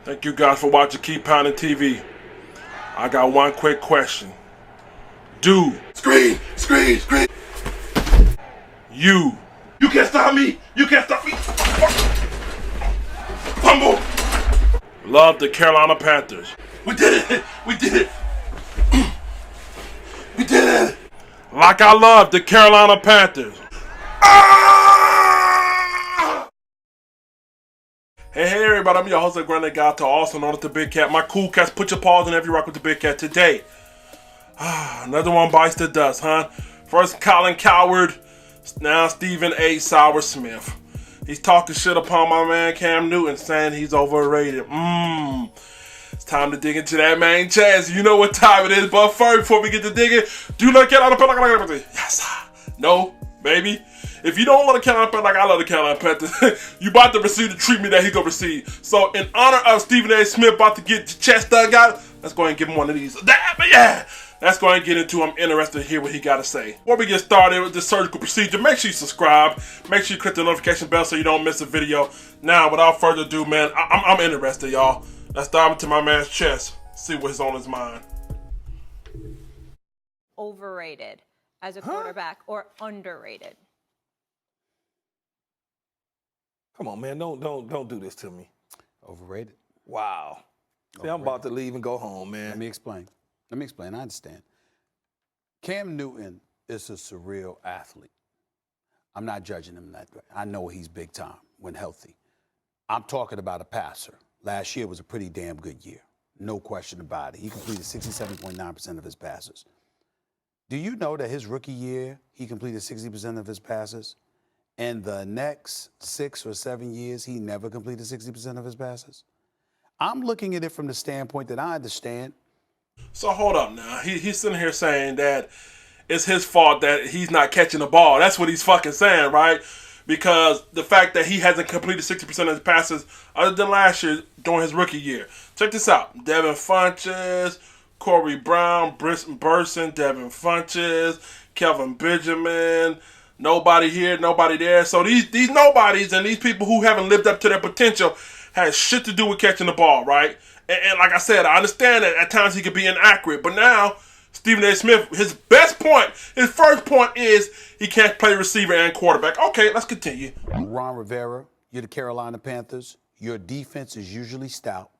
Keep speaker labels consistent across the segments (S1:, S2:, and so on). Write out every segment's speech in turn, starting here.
S1: Thank you guys for watching Keep Pounding TV. I got one quick question. Do
S2: Screen! Screen! Screen!
S1: you
S2: You can't stop me! You can't stop me! Fumble!
S1: love the Carolina Panthers
S2: We did it! We did it! We did it!
S1: like I love the Carolina Panthers?
S2: Ah!
S1: Hey everybody, I'm your host, the Granite Guy, to also known as the Big Cat. My cool cats, put your paws in every rock with the Big Cat today. Another one bites the dust, huh? First Colin Coward, now Stephen A. Sour Smith. He's talking shit upon my man Cam Newton, saying he's overrated. It's time to dig into that main chest. You know what time it is, but first, before we get to digging, do not get out of bed. Yes, sir. No, baby. If you don't want to Carolina Panthers like I love the Carolina Panthers, you about to receive the treatment that he gonna receive. So, in honor of Stephen A. Smith about to get your chest dug out, let's go ahead and give him one of these. Yeah, let's go ahead and get into him. I'm interested to hear what he got to say. Before we get started with this surgical procedure, make sure you subscribe. Make sure you click the notification bell so you don't miss a video. Now, without further ado, man, I'm interested, y'all. Let's dive into my man's chest. See what's on his mind.
S3: Overrated as a quarterback or underrated?
S4: Come on, man, don't do this to me.
S5: Overrated.
S4: Wow. See, I'm about to leave and go home, man.
S5: Let me explain. I understand. Cam Newton is a surreal athlete. I'm not judging him that way. I know he's big time when healthy. I'm talking about a passer. Last year was a pretty damn good year. No question about it. He completed 67.9% of his passes. Do you know that his rookie year, he completed 60% of his passes? And the next 6 or 7 years, he never completed 60% of his passes? I'm looking at it from the standpoint that I understand.
S1: So hold up now. He's sitting here saying that it's his fault that he's not catching the ball. That's what he's fucking saying, right? Because the fact that he hasn't completed 60% of his passes other than last year during his rookie year. Check this out. Devin Funchess, Corey Brown, Briston Burson, Devin Funchess, Kelvin Benjamin. Nobody here, nobody there. So these nobodies and these people who haven't lived up to their potential has shit to do with catching the ball, right? And like I said, I understand that at times he could be inaccurate. But now, Stephen A. Smith, his first point is he can't play receiver and quarterback. Okay, let's continue.
S5: Ron Rivera, you're the Carolina Panthers. Your defense is usually stout,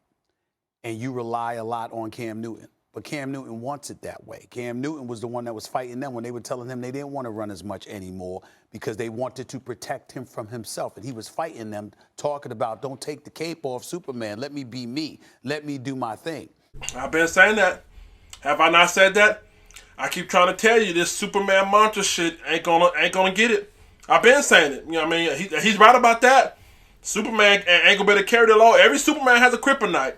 S5: and you rely a lot on Cam Newton. But Cam Newton wants it that way. Cam Newton was the one that was fighting them when they were telling him they didn't want to run as much anymore because they wanted to protect him from himself. And he was fighting them, talking about, don't take the cape off Superman. Let me be me. Let me do my thing.
S1: I've been saying that. Have I not said that? I keep trying to tell you this Superman mantra shit ain't gonna get it. I've been saying it. You know what I mean? He's right about that. Superman ain't gonna be able to carry the load. Every Superman has a kryptonite.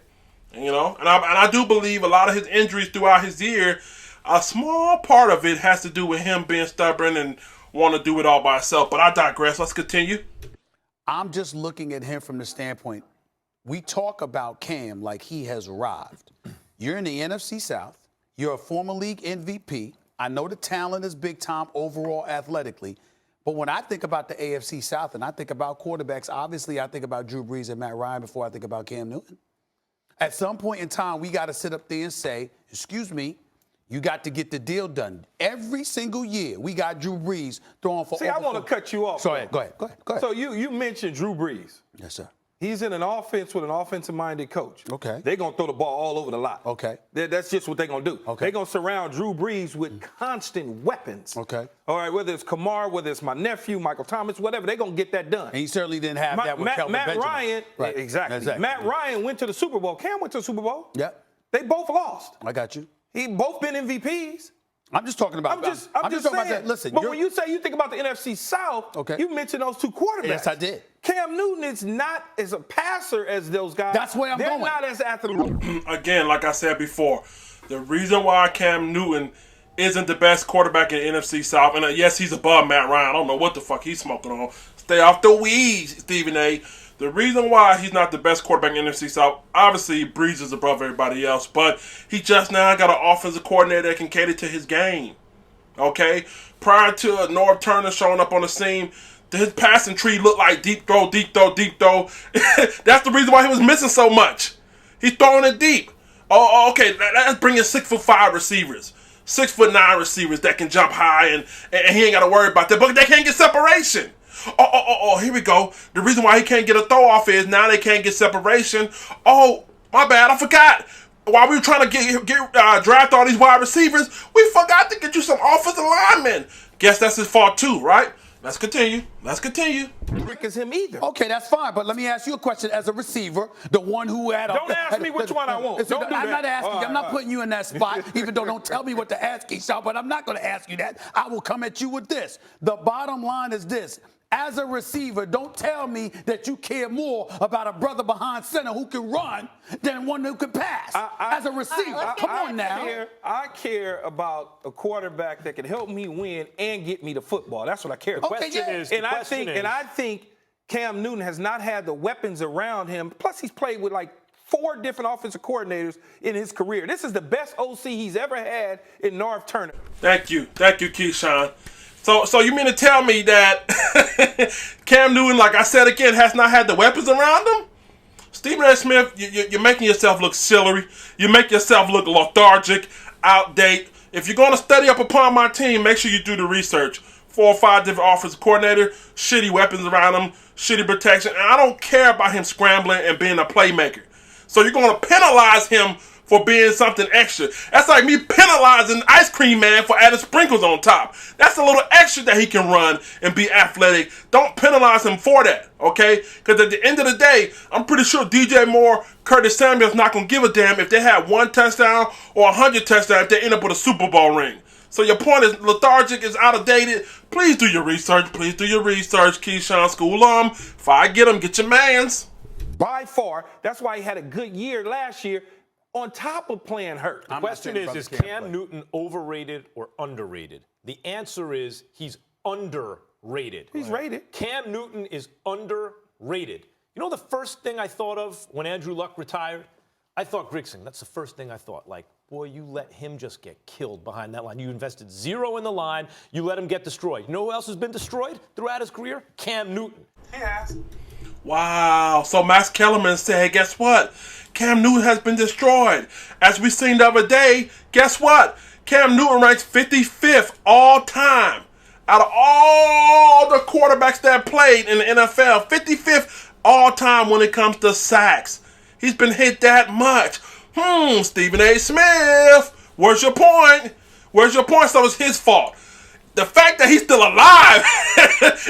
S1: You know, and I do believe a lot of his injuries throughout his year, a small part of it has to do with him being stubborn and want to do it all by himself. But I digress. Let's continue.
S5: I'm just looking at him from the standpoint, we talk about Cam like he has arrived. You're in the NFC South. You're a former league MVP. I know the talent is big time overall athletically. But when I think about the AFC South and I think about quarterbacks, obviously I think about Drew Brees and Matt Ryan before I think about Cam Newton. At some point in time, we got to sit up there and say, excuse me, you got to get the deal done. Every single year, we got Drew Brees throwing for.
S4: See, I want to cut you off.
S5: Go ahead.
S4: So you mentioned Drew Brees.
S5: Yes, sir.
S4: He's in an offense with an offensive-minded coach.
S5: Okay.
S4: They're going to throw the ball all over the lot.
S5: Okay.
S4: That's just what they're going to do.
S5: Okay.
S4: They're going to surround Drew Brees with constant weapons.
S5: Okay.
S4: All right, whether it's Kamar, whether it's my nephew, Michael Thomas, whatever, they're going to get that done.
S5: And he certainly didn't have that with Kelvin
S4: Matt
S5: Benjamin.
S4: Ryan,
S5: Right.
S4: Exactly. Matt Ryan went to the Super Bowl. Cam went to the Super Bowl.
S5: Yep.
S4: They both lost.
S5: I got you.
S4: Both been MVPs.
S5: I'm just talking about.
S4: I'm just
S5: talking
S4: saying.
S5: about that. Listen,
S4: but when you say you think about the NFC South,
S5: okay,
S4: you mentioned those two quarterbacks.
S5: Yes, I did.
S4: Cam Newton is not as a passer as those guys.
S5: That's where I'm going.
S4: They're not as athletic.
S1: Again, like I said before, the reason why Cam Newton isn't the best quarterback in the NFC South, and yes, he's above Matt Ryan. I don't know what the fuck he's smoking on. Stay off the weed, Stephen A. The reason why he's not the best quarterback in the NFC South, obviously Breeze is above everybody else, but he just now got an offensive coordinator that can cater to his game. Okay? Prior to Norv Turner showing up on the scene, his passing tree looked like deep throw, deep throw, deep throw. That's the reason why he was missing so much. He's throwing it deep. Oh, okay. Let's bring in 6'5" receivers, 6'9" receivers that can jump high, and he ain't got to worry about that. But they can't get separation. Oh, here we go. The reason why he can't get a throw off is now they can't get separation. Oh, my bad. I forgot. While we were trying to draft all these wide receivers, we forgot to get you some offensive linemen. Guess that's his fault too, right? Let's continue.
S4: Rick is him either.
S5: Okay, that's fine, but let me ask you a question as a receiver, the one who had.
S4: Don't ask me which one I want. Don't do
S5: I'm
S4: that.
S5: not asking. I'm not putting you in that spot, even though don't tell me what to ask, Keyshawn, but I'm not going to ask you that. I will come at you with this. The bottom line is this. As a receiver, don't tell me that you care more about a brother behind center who can run than one who can pass. As a receiver, come on now.
S4: I care about a quarterback that can help me win and get me the football. That's what I care about. I think Cam Newton has not had the weapons around him. Plus, he's played with like 4 different offensive coordinators in his career. This is the best OC he's ever had in North Turner.
S1: Thank you, Keyshawn. So you mean to tell me that Cam Newton, like I said again, has not had the weapons around him? Stephen A. Smith, you're making yourself look silly. You make yourself look lethargic, outdated. If you're going to study up upon my team, make sure you do the research. 4 or 5 different offensive coordinator, shitty weapons around him, shitty protection. And I don't care about him scrambling and being a playmaker. So you're going to penalize him for being something extra. That's like me penalizing Ice Cream Man for adding sprinkles on top. That's a little extra that he can run and be athletic. Don't penalize him for that, okay? Because at the end of the day, I'm pretty sure DJ Moore, Curtis Samuel's not going to give a damn if they have 1 touchdown or 100 touchdowns if they end up with a Super Bowl ring. So your point is lethargic, is out of dated. Please do your research. Keyshawn School If I get him, get your mans.
S4: By far, that's why he had a good year last year. On top of playing hurt.
S6: The question is Cam Newton overrated or underrated? The answer is he's underrated.
S4: He's rated.
S6: Cam Newton is underrated. You know the first thing I thought of when Andrew Luck retired? I thought Grigson. That's the first thing I thought. Like, boy, you let him just get killed behind that line. You invested 0 in the line. You let him get destroyed. You know who else has been destroyed throughout his career? Cam Newton.
S4: He has.
S1: Wow. So Max Kellerman said, hey, guess what? Cam Newton has been destroyed. As we seen the other day, guess what? Cam Newton ranks 55th all time. Out of all the quarterbacks that played in the NFL, 55th all time when it comes to sacks. He's been hit that much. Stephen A. Smith, where's your point? So it's his fault. The fact that he's still alive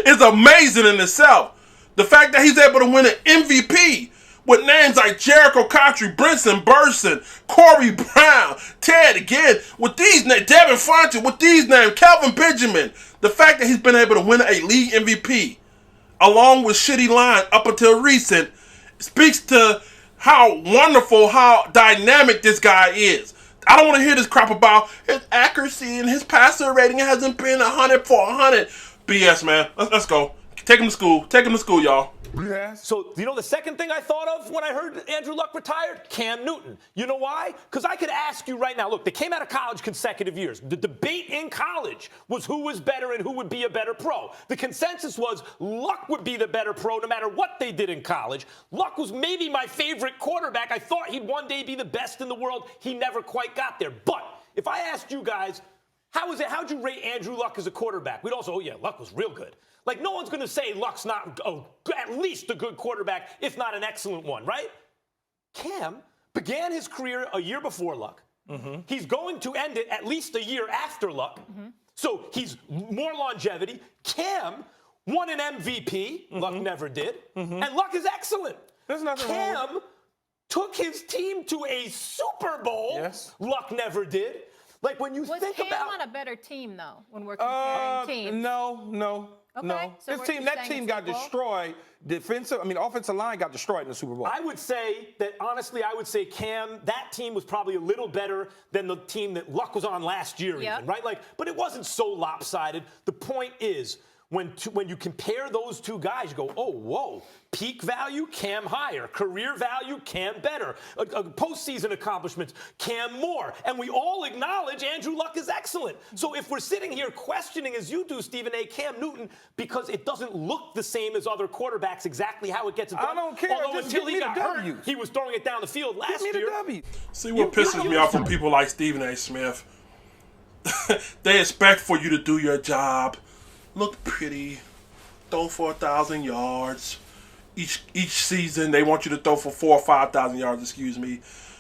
S1: is amazing in itself. The fact that he's able to win an MVP with names like Jericho Cotchery, Brinson Burson, Corey Brown, Ted again, with these names, Devin Fonte, with these names, Kelvin Benjamin. The fact that he's been able to win a league MVP, along with shitty line up until recent, speaks to how wonderful, how dynamic this guy is. I don't want to hear this crap about his accuracy and his passer rating hasn't been 100 for 100. BS, man. Let's go. Take him to school, y'all.
S4: Yes.
S6: So, you know the second thing I thought of when I heard Andrew Luck retired? Cam Newton. You know why? Because I could ask you right now, look, they came out of college consecutive years. The debate in college was who was better and who would be a better pro. The consensus was Luck would be the better pro no matter what they did in college. Luck was maybe my favorite quarterback. I thought he'd one day be the best in the world. He never quite got there. But if I asked you guys, how'd you rate Andrew Luck as a quarterback? We'd also, Luck was real good. Like, no one's going to say Luck's not at least a good quarterback, if not an excellent one, right? Cam began his career a year before Luck. Mm-hmm. He's going to end it at least a year after Luck. Mm-hmm. So he's more longevity. Cam won an MVP. Mm-hmm. Luck never did. Mm-hmm. And Luck is excellent.
S4: There's nothing
S6: Cam
S4: wrong.
S6: took his team to a Super Bowl.
S4: Yes.
S6: Luck never did. Like, when you think
S3: Cam
S6: about...
S3: on a better team, though, when we're comparing teams?
S6: No.
S3: Okay,
S6: No.
S3: so
S4: That team got destroyed. Offensive line got destroyed in the Super Bowl.
S6: I would say that, honestly, Cam, that team was probably a little better than the team that Luck was on last year, even, right? But it wasn't so lopsided. The point is, when you compare those two guys, you go, oh, whoa, peak value, Cam higher, career value, Cam better, postseason accomplishments, Cam more. And we all acknowledge Andrew Luck is excellent. So if we're sitting here questioning, as you do, Stephen A., Cam Newton, because it doesn't look the same as other quarterbacks exactly how it gets it done.
S4: I don't care.
S6: Although
S4: Just
S6: until
S4: give
S6: he
S4: me the
S6: got hurt,
S4: W's.
S6: he was throwing it down the field last
S4: Give me
S6: year.
S4: the W.
S1: See what pisses me off from people like Stephen A. Smith. They expect for you to do your job, look pretty, throw for 1,000 yards. Each season, they want you to throw for 4,000 or 5,000 yards.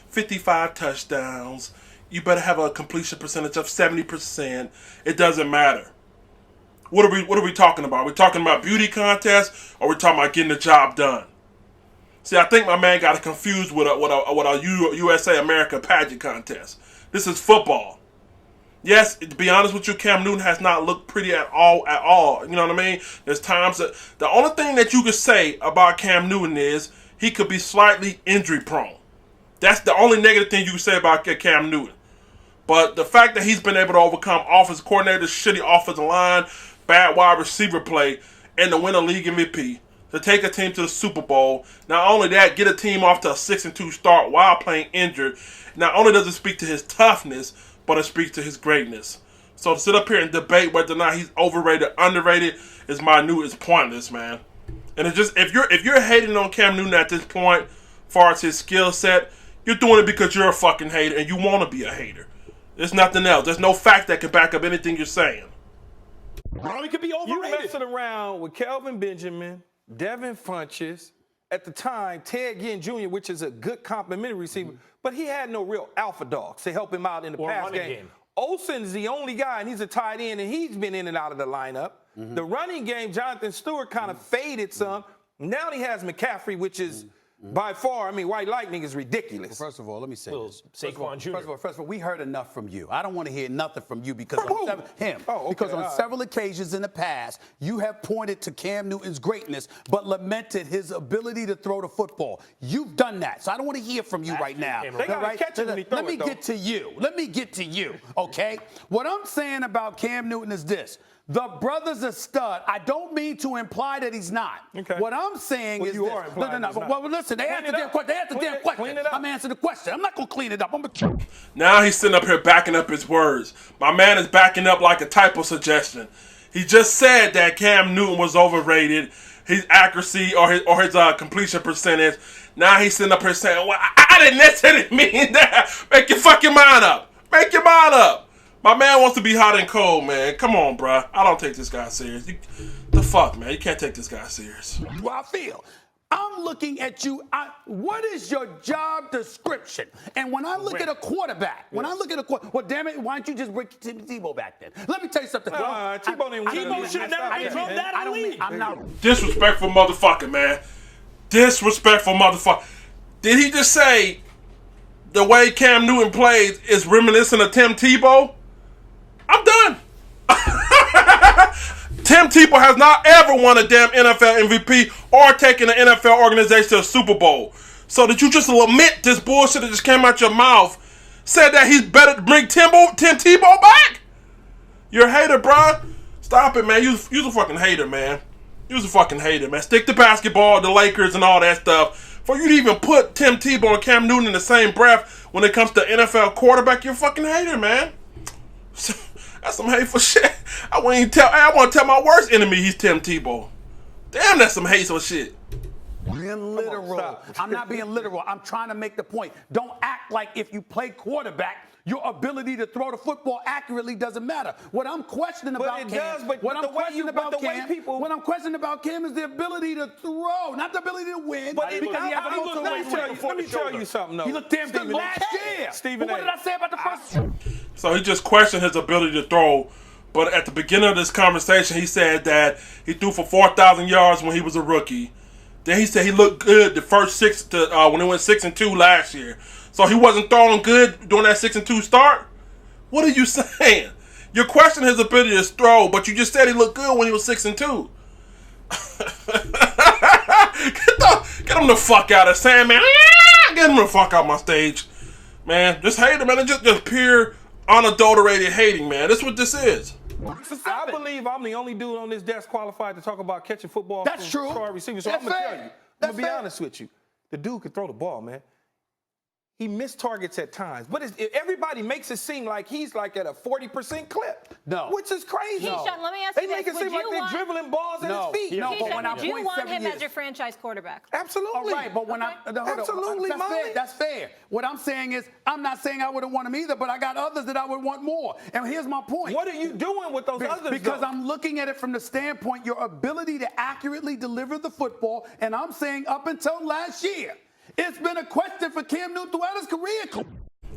S1: 55 touchdowns. You better have a completion percentage of 70%. It doesn't matter. What are we talking about? Are we talking about beauty contests, or are we talking about getting the job done? See, I think my man got it confused with a USA America pageant contest. This is football. Yes, to be honest with you, Cam Newton has not looked pretty at all. You know what I mean? There's times that the only thing that you could say about Cam Newton is he could be slightly injury prone. That's the only negative thing you can say about Cam Newton. But the fact that he's been able to overcome offensive coordinators, shitty offensive line, bad wide receiver play, and to win a league MVP, to take a team to the Super Bowl, not only that, get a team off to a 6-2 start while playing injured, not only does it speak to his toughness, but it speaks to his greatness. So to sit up here and debate whether or not he's overrated, underrated, is pointless, man. And it's just if you're hating on Cam Newton at this point, far as his skill set, you're doing it because you're a fucking hater and you want to be a hater. There's nothing else. There's no fact that can back up anything you're saying.
S6: Probably could be
S4: You
S6: overrated.
S4: messing around with Kelvin Benjamin, Devin Funchess, at the time, Ted Ginn Jr., which is a good complimentary receiver, but he had no real alpha dogs to help him out in the
S6: Or
S4: pass
S6: running
S4: game.
S6: game.
S4: Olsen's the only guy, and he's a tight end, and he's been in and out of the lineup. The running game, Jonathan Stewart kind of faded some. Now he has McCaffrey, which is by far, White Lightning is ridiculous.
S5: First of all, let me say
S6: Little
S5: this.
S6: Saquon Jr.
S5: First of all, we heard enough from you. I don't want to hear nothing from you because
S4: From who?
S5: because on several occasions in the past, you have pointed to Cam Newton's greatness, but lamented his ability to throw the football. You've done that, so I don't want to hear from you right now.
S4: They gotta catch him when he throw
S5: Let me
S4: it, though.
S5: get to you. Let me get to you, okay? What I'm saying about Cam Newton is this. The brother's a stud. I don't mean to imply that he's not.
S4: Okay.
S5: What I'm saying
S4: Well,
S5: is
S4: you
S5: this.
S4: are implying
S5: No.
S4: he's not.
S5: Well, listen, they asked the damn question. They asked the damn question.
S4: Clean it up.
S5: I'm answering the question. I'm not going to clean it up.
S1: Now he's sitting up here backing up his words. My man is backing up like a typo suggestion. He just said that Cam Newton was overrated, his accuracy or his completion percentage. Now he's sitting up here saying, well, I didn't necessarily mean that. Make your fucking mind up. Make your mind up. My man wants to be hot and cold, man. Come on, bruh. I don't take this guy serious. The fuck, man? You can't take this guy serious.
S5: How I feel. I'm looking at you. What is your job description? And when I look at a quarterback, well, damn it, why don't you just bring Tim Tebow back then? Let me tell you something.
S4: Tebow didn't win.
S6: Tebow should have never been thrown that in the league.
S5: I'm not.
S1: Disrespectful motherfucker, man. Disrespectful motherfucker. Did he just say the way Cam Newton plays is reminiscent of Tim Tebow? I'm done. Tim Tebow has not ever won a damn NFL MVP or taken an NFL organization to a Super Bowl. So did you just lament this bullshit that just came out your mouth? Said that he's better to bring Tim Tebow back? You're a hater, bro. Stop it, man. You're a fucking hater, man. You're a fucking hater, man. Stick to basketball, the Lakers, and all that stuff. For you to even put Tim Tebow and Cam Newton in the same breath when it comes to NFL quarterback, you're a fucking hater, man. That's some hateful shit. I want to tell my worst enemy he's Tim Tebow. Damn, that's some hateful shit.
S5: Being literal. I'm not being literal. I'm trying to make the point. Don't act like if you play quarterback, your ability to throw the football accurately doesn't matter. What I'm questioning about Cam, what I'm questioning about Cam is the ability to throw, not the ability to win.
S4: But
S5: because he has a motor
S4: let me tell you something, though.
S5: He looked damn good last year.
S4: Stephen
S5: What
S4: A.
S5: did I say about the first?
S1: So he just questioned his ability to throw. But at the beginning of this conversation, he said that he threw for 4,000 yards when he was a rookie. Then he said he looked good the first when he went 6-2 last year. So he wasn't throwing good during that 6-2 start? What are you saying? You're questioning his ability to throw, but you just said he looked good when he was 6-2. Get him the fuck out of Sandman. Get him the fuck out my stage. Man, just hate him, man. It's just pure, unadulterated hating, man. That's what this is.
S4: I believe I'm the only dude on this desk qualified to talk about catching football.
S5: That's
S4: from
S5: true.
S4: star receivers. So
S5: That's
S4: I'm gonna tell
S5: fair.
S4: you. I'm
S5: That's
S4: gonna be
S5: fair.
S4: honest with you. The dude can throw the ball, man. He missed targets at times, but everybody makes it seem like he's like at a 40% clip.
S5: No.
S4: Which is crazy.
S3: Keyshawn, let me ask
S4: They
S3: you
S4: make
S3: this.
S4: it seem like they're dribbling balls in his feet.
S5: No, but
S3: Keyshawn,
S5: when I
S3: would you
S5: point
S3: want
S5: 7
S3: him
S5: years,
S3: as your franchise quarterback?
S4: Absolutely.
S5: all right, but when I hold on.
S4: Absolutely,
S5: that's
S4: Molly.
S5: fair. That's fair. What I'm saying is, I'm not saying I wouldn't want him either, but I got others that I would want more. And here's my point.
S4: What are you doing with those others?
S5: Because
S4: though?
S5: I'm looking at it from the standpoint your ability to accurately deliver the football, and I'm saying up until last year, it's been a question for Cam Newton throughout his career.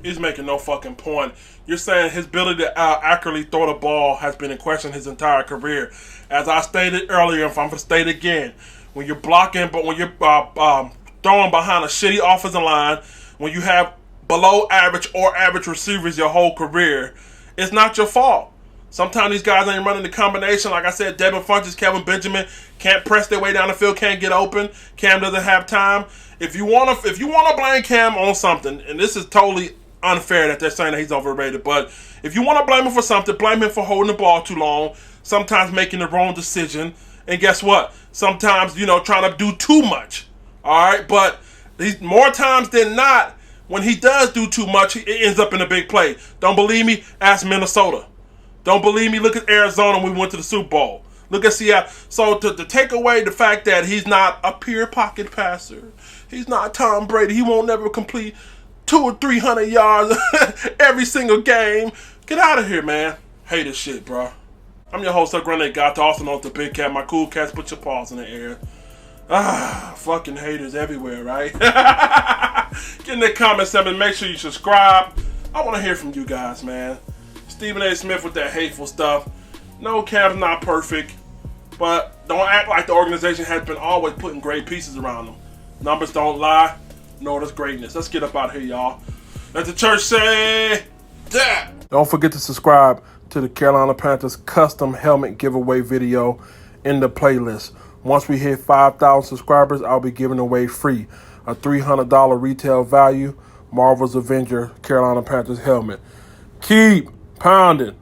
S1: He's making no fucking point. You're saying his ability to accurately throw the ball has been in question his entire career. As I stated earlier, if I'm going to state again, when you're blocking, but when you're throwing behind a shitty offensive line, when you have below average or average receivers your whole career, it's not your fault. Sometimes these guys ain't running the combination. Like I said, Devin Funches, Kelvin Benjamin can't press their way down the field, can't get open. Cam doesn't have time. If you wanna blame Cam on something, and this is totally unfair that they're saying that he's overrated, but if you want to blame him for something, blame him for holding the ball too long, sometimes making the wrong decision, and guess what? Sometimes, trying to do too much. All right, but more times than not, when he does do too much, it ends up in a big play. Don't believe me? Ask Minnesota. Don't believe me? Look at Arizona when we went to the Super Bowl. Look at Seattle. So to take away the fact that he's not a pure pocket passer, he's not Tom Brady, he won't never complete 200 or 300 yards every single game. Get out of here, man. Hate this shit, bro. I'm your host, Grenade Gato, also known as the Big Cat. My cool cats, put your paws in the air. Fucking haters everywhere, right? Get in the comment section. Make sure you subscribe. I want to hear from you guys, man. Stephen A. Smith with that hateful stuff. No, Cam's not perfect, but don't act like the organization has been always putting great pieces around them. Numbers don't lie. No, that's greatness. Let's get up out of here, y'all. Let the church say that. Don't forget to subscribe to the Carolina Panthers custom helmet giveaway video in the playlist. Once we hit 5,000 subscribers, I'll be giving away free a $300 retail value Marvel's Avenger Carolina Panthers helmet. Keep pounding.